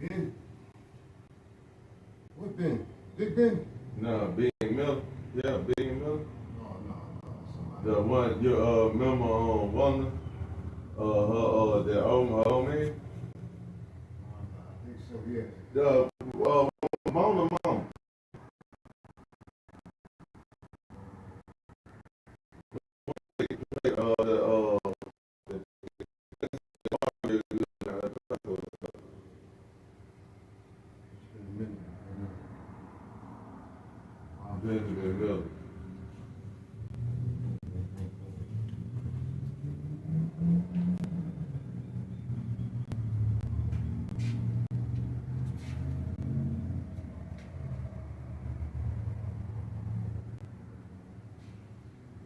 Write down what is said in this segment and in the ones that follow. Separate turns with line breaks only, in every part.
Ben? What Ben? Big Ben?
No, Big Miller. Yeah, Big Miller.
No.
The one you remember on Wonder? That old man?
I think so, yeah.
The Mona Mama. Benjamin Miller.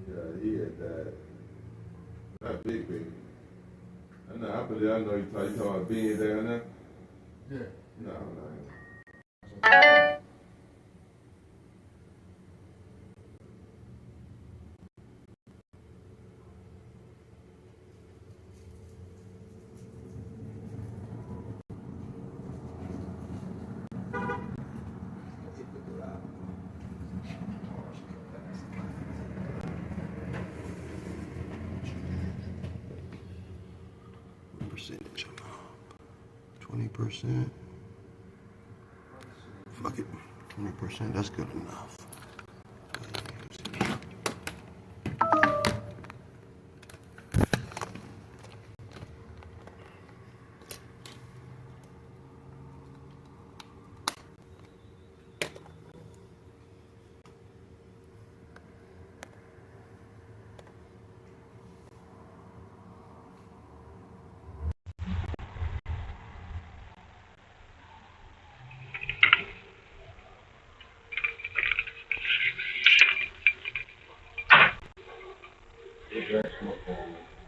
Yeah, he had that. Not big. I know. I know you talking about being down there.
Yeah.
No.
Percentage. 20%. Fuck it. 20%. That's good enough.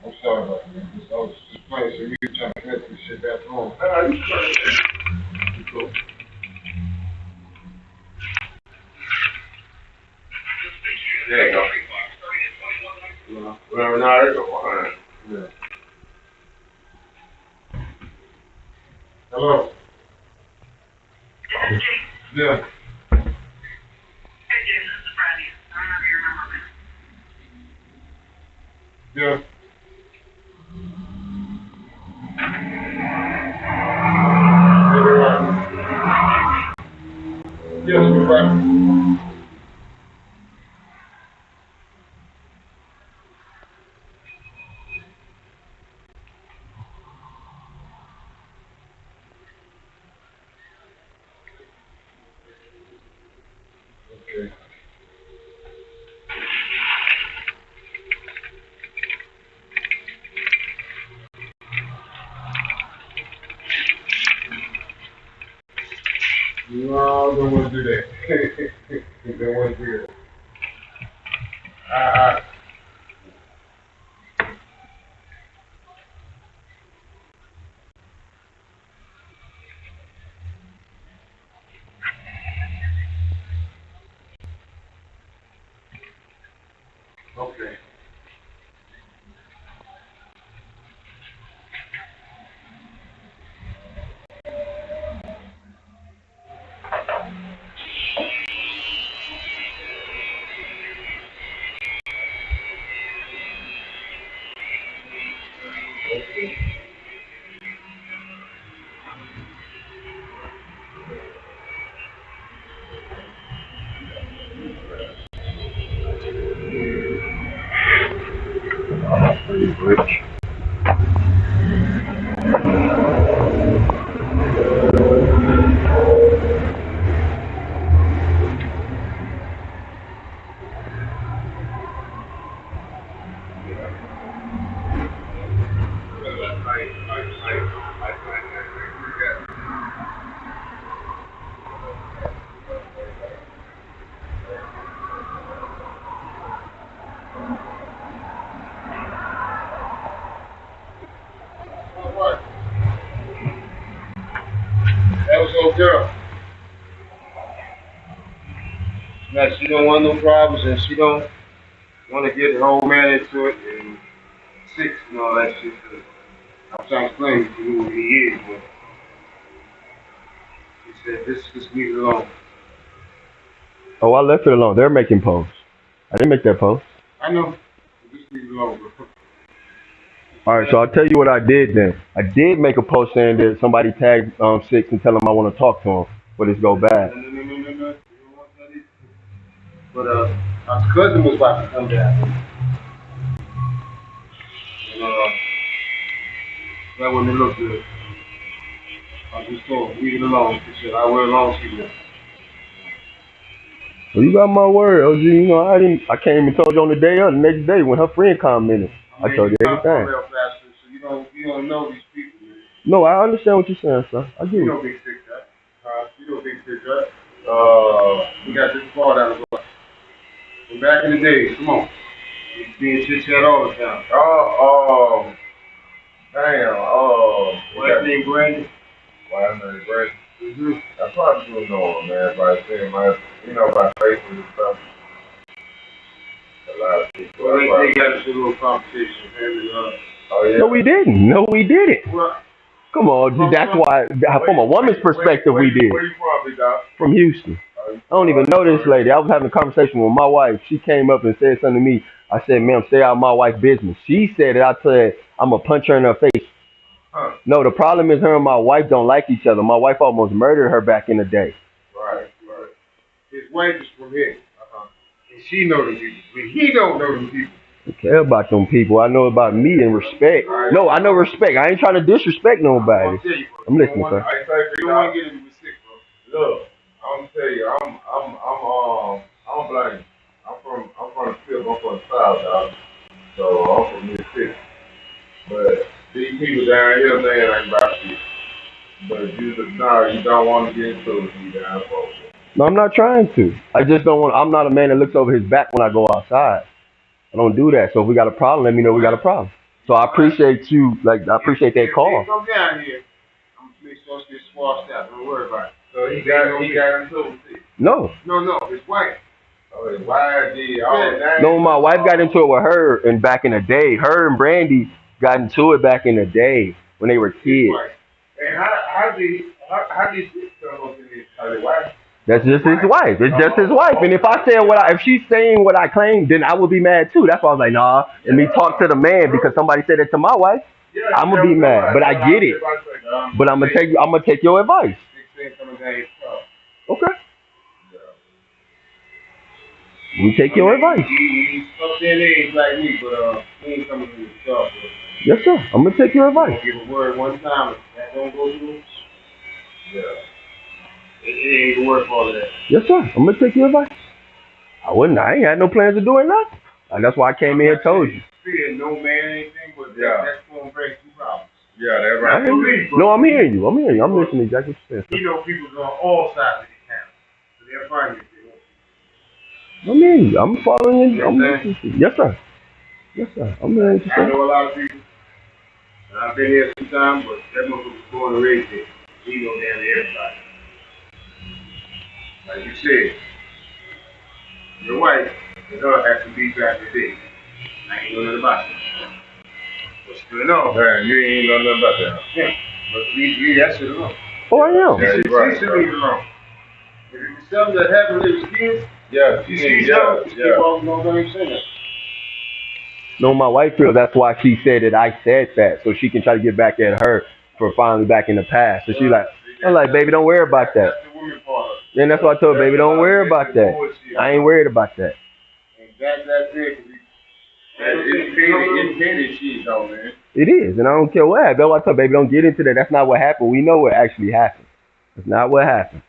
I'm sorry about that. I was just playing some music trying to get this shit back home. Cool. There you go. Well, now there you go. Yeah. Hello. Yeah. Yeah. Yes, we're right. Okay. No, don't want to do that. Don't want to do that. Okay.
Pretty rich.
That was old girl. Now she don't want no problems and she don't want to get the whole man into it and six and all that shit. I'm trying to explain to you who he is, but He said, just leave it alone.
Oh, I left it alone. They're making posts. I didn't make that post.
I know. Just leave it alone, bro.
All right, so I'll tell you what I did then. I did make a post saying that somebody tagged Six and tell him I want to talk to him, but it's go bad.
No. You don't want that either. But my cousin was about to come down. And that wouldn't look good. I just told him, leave it alone. He said, I wear long sleeves.
Well, you got my word, OG. You know, I came and told you on the day or the next day when her friend commented. I told you everything.
So you don't know these people, man.
No, I understand what you're saying, son. I get
You
it.
know Big Six, right? You know Big Six, right? We got this ball down the block. From back in the days, come on. It's being chit chat all the time. What's name Brandon?
Why name Brandon?
Mm-hmm.
I probably do know him, man, by seeing my, by Facebook and stuff. A lot of people.
Well, they got us a little conversation, man.
Oh, yeah.
No, we didn't. No, we didn't.
Well,
Come on, G. That's why, from a woman's perspective, we did.
Where you from, big dog?
From Houston. I don't even know this lady. I was having a conversation with my wife. She came up and said something to me. I said, ma'am, stay out of my wife's business. She said it. I said, I'm going to punch her in her face.
Huh.
No, the problem is her and my wife don't like each other. My wife almost murdered her back in the day.
Right.
his wife is from here. And she know them people. But he don't know them people.
I care about them people. I know about me and respect. No, I know respect. I ain't trying to disrespect nobody. I'm listening, sir.
You don't want to get into the sick, bro.
Look, I'm gonna tell you, I'm blind. I'm from the tip. I'm from the south, dog. So I'm from Mississippi. But these people down here, they ain't about you. But you don't want to get into it, you down folks.
No, I'm not trying to. I just don't want. I'm not a man that looks over his back when I go outside. I don't do that. So if we got a problem, let me know we got a problem. So I appreciate you. Like I appreciate that call.
If come down here, I'm gonna make sure it's get squashed out. Don't worry about it.
So he got into it.
No.
No, his wife.
Oh, his wife did.
No, my wife got into it with her and back in the day. Her and Brandy got into it back in the day when they were kids.
And how did she come up in this wife?
That's just his wife. It's just his wife. And if I say if she's saying what I claim, then I would be mad too. That's why I was like, nah. Let me talk to the man because somebody said it to my wife. I'm gonna be mad, but I get it. But I'm gonna take your advice. Okay. We take your advice.
He's up there in age like me, but he ain't coming to the shop.
Yes, sir. I'm gonna take your advice.
Give a word one time. If that don't go through.
Yeah.
It ain't worth all of that.
Yes, sir. I'm gonna take your advice. I ain't had no plans of doing nothing. And that's why I came in here and told you.
Fear no man anything, but that's gonna bring some problems.
Yeah, that's right.
No, I'm hearing you. I'm listening exactly what you're saying.
You know, people on all sides of the town, so they'll find you if they want.
I'm hearing you. I'm following you. I'm listening to you. Yes, sir. Yes, sir. I'm hearing you.
I know a lot of people. And I've been here some time, but that motherfucker was born and raised here. He know down to everybody. Like you said, your wife and her had some beef back in the day. I ain't know nothing about it. What's going on?
Man, you ain't know nothing about that.
Yeah. But leave that shit alone.
Oh, I am.
Yeah,
You should leave it alone. If it's something that happened with his kids, she's always gonna say that.
No, my wife feels that's why she said that I said that, so she can try to get back at her for finally back in the past. So she's like, I'm like, baby, don't worry about that.
That's the woman part of it.
Then that's why I told her, baby, don't worry about that. I ain't worried about that.
And that's it.
It's petty shit, though, man.
It is, and I don't care what happened. That's why I told her, baby, don't get into that. That's not what happened. We know what actually happened. That's not what happened.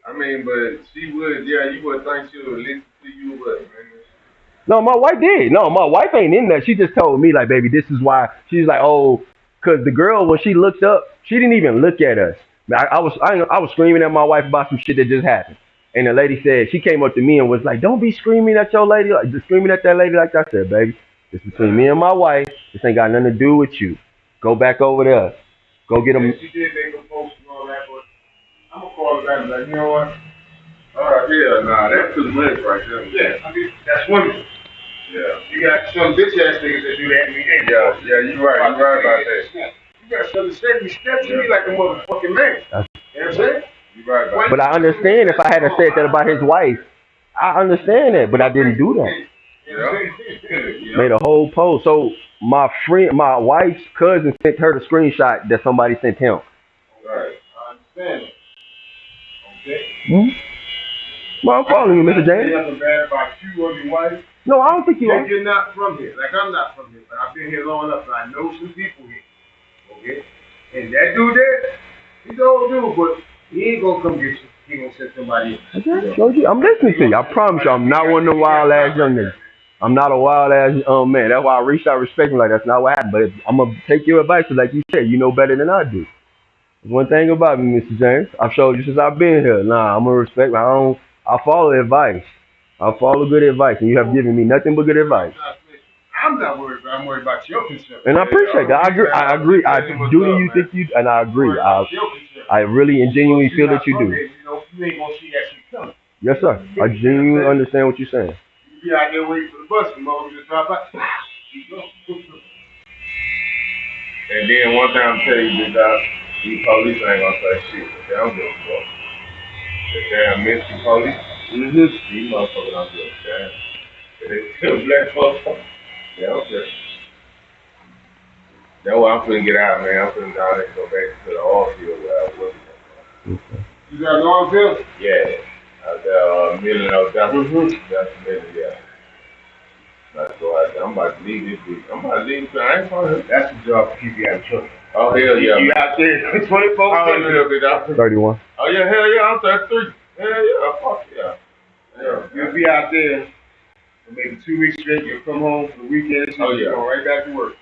I mean, but she would, you would think she would listen to you, but man.
No, my wife did. No, my wife ain't in that. She just told me, like, baby, this is why. She's like, oh, because the girl, when she looked up, she didn't even look at us. I was screaming at my wife about some shit that just happened. And the lady said, she came up to me and was like, don't be screaming at your lady, like, screaming at that lady like that. I said, baby, it's between me and my wife. This ain't got nothing to do with you. Go back over there. Go get them.
She did make a post and all that, but I'm going to call her back and be like, you know what?
That's too much right there.
Yeah, I mean, that's women.
Yeah.
You got some bitch ass niggas that do that.
You right about that.
You got some that say respect to me like a motherfucking man.
That's
and if
But I understand if I had said that about his wife. I understand that, but I didn't do that.
Yeah.
Made a whole post. So my wife's cousin sent her the screenshot that somebody sent him.
Right. I understand it. Okay.
Hmm? Well, I'm following you, Mr. James.
Nothing bad about you or your wife.
No, I don't think you are.
You're not from here. Like I'm not from here, but I've been here long enough, and I know some people here. Okay? And that dude there, he's an old dude, but he ain't gonna come get you. He gonna send somebody else.
Okay, I'm listening to you. I promise you, I'm not one of the wild ass young niggas. I'm not a wild ass man. That's why I reached out respecting like that's not what happened. But I'm gonna take your advice, 'cause like you said, you know better than I do. One thing about me, Mr. James, I've showed you since I've been here. Nah, I'm gonna respect. I follow advice. I follow good advice, and you have given me nothing but good advice.
I'm not worried about. I'm worried about your concern.
And I appreciate that. I agree. I agree. I do you think you, and I agree. I really and genuinely feel that you do.
You ain't gonna see that shit coming.
Yes, sir. I genuinely understand what you're saying.
You be out there waiting for the bus, and mother just drop out.
And then one thing I'm telling you, these police ain't gonna say shit. They don't give a fuck. The damn Mexican police, these motherfuckers don't give a damn. If they still black folks, they don't care. That's why I'm finna get out, man. I'm finna down there and go back to the oil field where I was working.
You got an arm field?
Yeah. Out there, milling out that's a million, yeah. That's why I'm about to leave this week. I'm about to leave this. I ain't talking.
That's the job to keep you out of trouble.
Oh, hell yeah.
You out there 24
How old is it?
31.
Oh, yeah, hell yeah. I'm 33. Hell yeah. Fuck yeah. Yeah.
You'll be out there for maybe 2 weeks straight. You'll come home for the weekend.
Oh, yeah.
You'll go right back to work.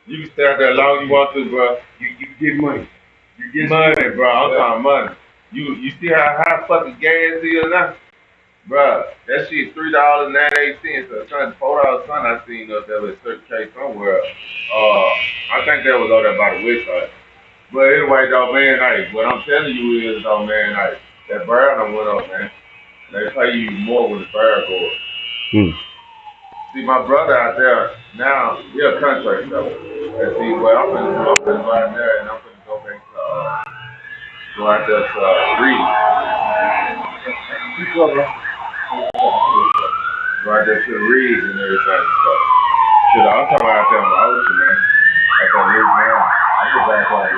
You can stay out there as long as you want to, bro.
You get money. You get
money, bro. I'm talking money. You see how high fucking gas is now? Bruh, that shit $3.98. So it's $4 something I seen up there with Circle K somewhere. I think that was over there by the west side. But anyway, though, man, like, what I'm telling you is, though, man, like, that bird done went up, man. They pay you more when the bird go up. See, my brother out there, now, he a contract though. And see, well, I'm finna go out there and I'm finna go back to, go out there to, Reed. Go out there to the Reeds and everything. So, shit, I'm talking out there on the ocean, man. Out there in Louisiana. I get back like,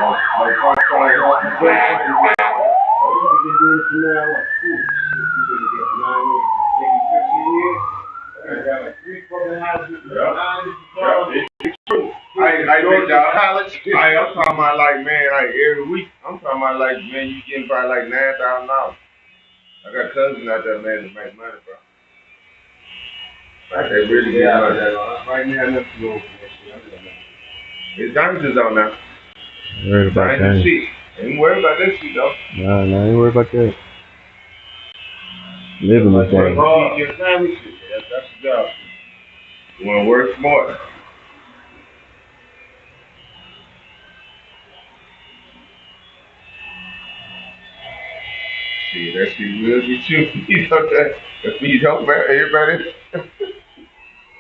I got like 3 fucking houses.
I'm talking about like, man, like every week. I'm talking about like, man, you getting probably like $9,000. I got cousins out there, man, that make money, bro. Like they really get money.
Right now, nothing wrong with that shit.
It's dangerous on now.
Worried about that.
Shit. Ain't worried about that shit though.
Nah, I ain't worried about that. Living this
Work
thing.
hard, your family shit. That's the job.
You wanna work smart. See, that shit will get you. You know that. If you don't, everybody.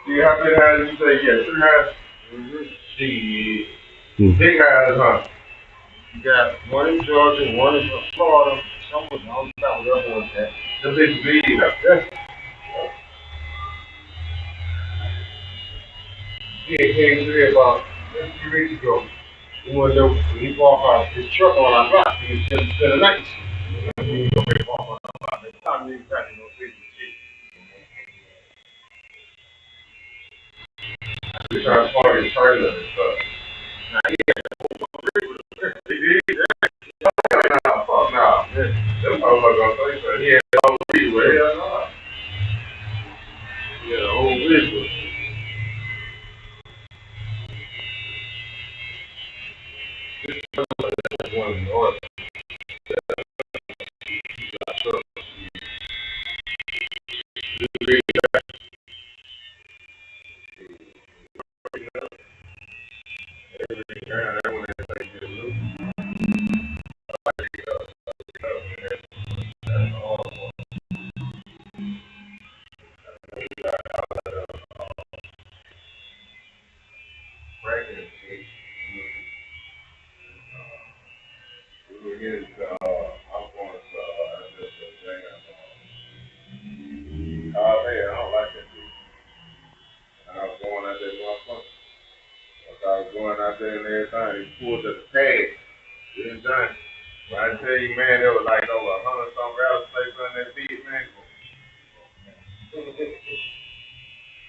See, how many houses you say? Yeah, 3 houses. See, big houses, huh?
You got one in Georgia, one in Florida, somewhere on top of the other one.
The bitch big up there.
He came to me about 3 weeks ago. He wanted to know when he parked out his truck on our block. He was just spending the night. He was going to park on our block. They told me exactly no big shit.
They're trying to park his trailer and stuff.
Now, he had a whole
He did that. Nah, fuck nah. Them motherfuckers gonna say so. He had a whole week with hell no.
he had a whole vehicle.
One in North. there and everything. He pulled at the pad. Then done. When I tell you, man, there was like over 100 some rattlesnakes on that feet, man.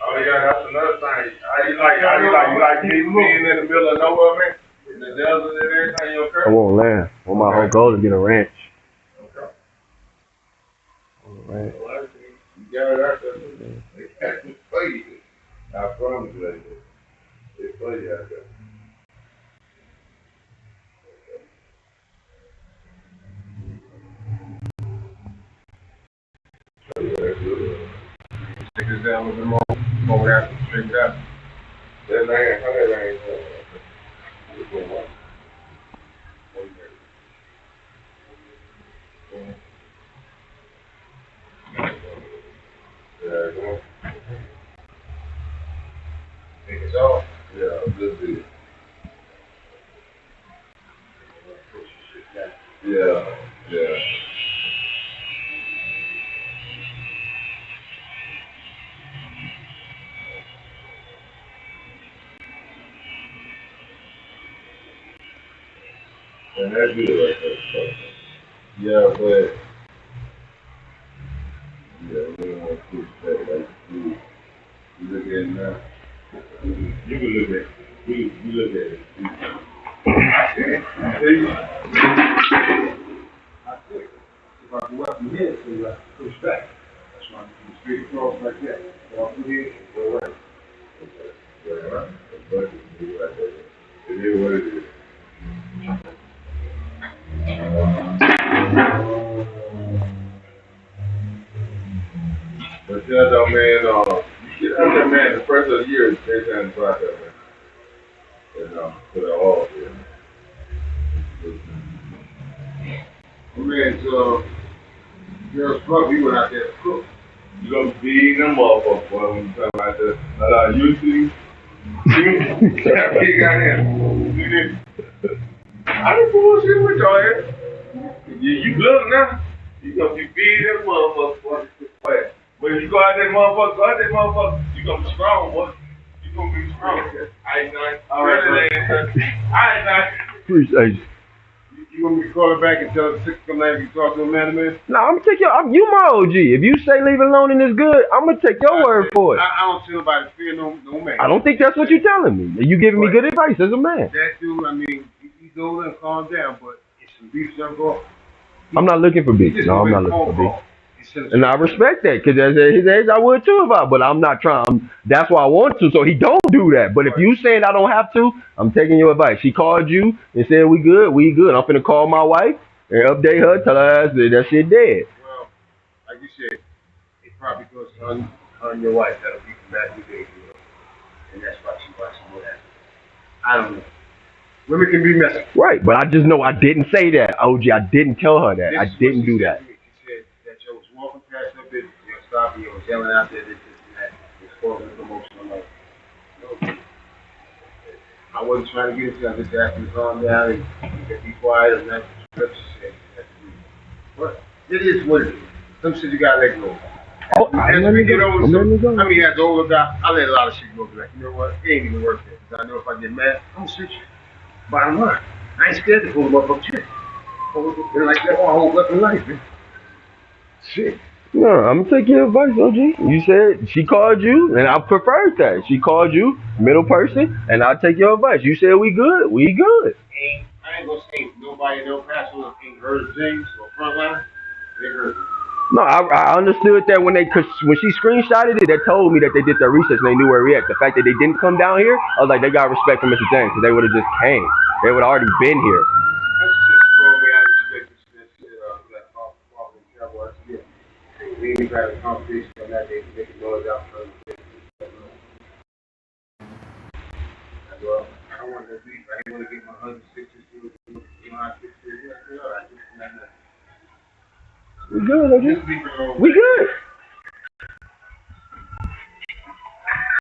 Oh yeah, that's another thing. You like being in the middle of nowhere, man? In the desert and everything, you
I
okay?
won't land. Well, my whole goal is to get a ranch.
Okay.
Right.
You got it out there. They can't play you. I promise you that. They play you out there.
Take this down a little bit more. Over there, straighten it out.
That ain't. Yeah,
Take it off.
yeah, good deal. Yeah, yeah. And that's good right there. Yeah, but yeah, we don't want to push that. Like you look at it now. You can look at it. You look at it. See?
I think if I go up from here, so you have to push back. That's why I'm going straight across like that. Go up from here and go right.
Yeah, right. But it is what it is. But yeah, though, man, you get out there, man, the first of the year is every time you go out there, man. And, put it all in.
Man, so, girls club, we went out there to cook.
You gonna feed them motherfuckers, boy, when you come out there. You see? Yeah, big out here. I didn't bullshit with y'all here. You good now? You gonna be feeding them motherfuckers, boy. But when you go out there, motherfucker, you gonna be strong, boy. You gonna be strong. I ain't not.
All right,
I ain't not.
Appreciate you.
You want me to call her back and tell her to come back and talk to a man to man?
No, I'm gonna take you my OG. If you say leave it alone and it's good, I'm gonna take your word for it.
I don't see nobody fear no man.
I don't think that's what you're telling me. You giving me good advice as a man.
That dude, I mean, he's older and calm down, but it's some beef done go.
I'm not looking for beef. No, I'm not looking for beef. And I respect that, because at his age, I would too but I'm not trying. That's why I want to, so he don't do that. But if you saying I don't have to, I'm taking your advice. She called you and said we good. I'm finna call my wife and update her, tell her that shit dead.
Well, like you said, it probably goes on your wife that'll be back with you, and that's why she wants to know that. I don't know. Women can be messy.
Right, but I just know I didn't say that, OG. I didn't tell her that. I didn't do that.
She said that you was walking past her business, you was stopping, you was yelling out there, this and that. It's causing a commotion. I'm like, no. I wasn't trying to get into it. I just asked her to calm down and be quiet and not what she said. But it is what it is. Some shit you gotta let go.
Oh,
As we get older, I mean, as an older guy, I let a lot of shit go. Like, you know what? It ain't even worth it. Because I know if I get mad, I'm gonna shoot you. Bottom line, I ain't scared to pull them up on shit. They're like that my whole fucking life, man. Shit.
No, I'm gonna take your advice, OG. You said she called you, and I preferred that. She called you, middle person, and I take your advice. You said we good, we good.
I ain't gonna say nobody, no pastor ain't heard of James or Frontline. They heard it.
No, I understood that when she screenshotted it, that told me that they did their research and they knew where we at. The fact that they didn't come down here, I was like, they got respect for Mr. James, because they would have just came. They would have already been here.
That's just going me out of respect for that shit, that Cowboy Richie. We ain't had a conversation on that day to make a noise out front of the well, I don't want to beef. I didn't want to get my 160 I just,
We good, OG. We good.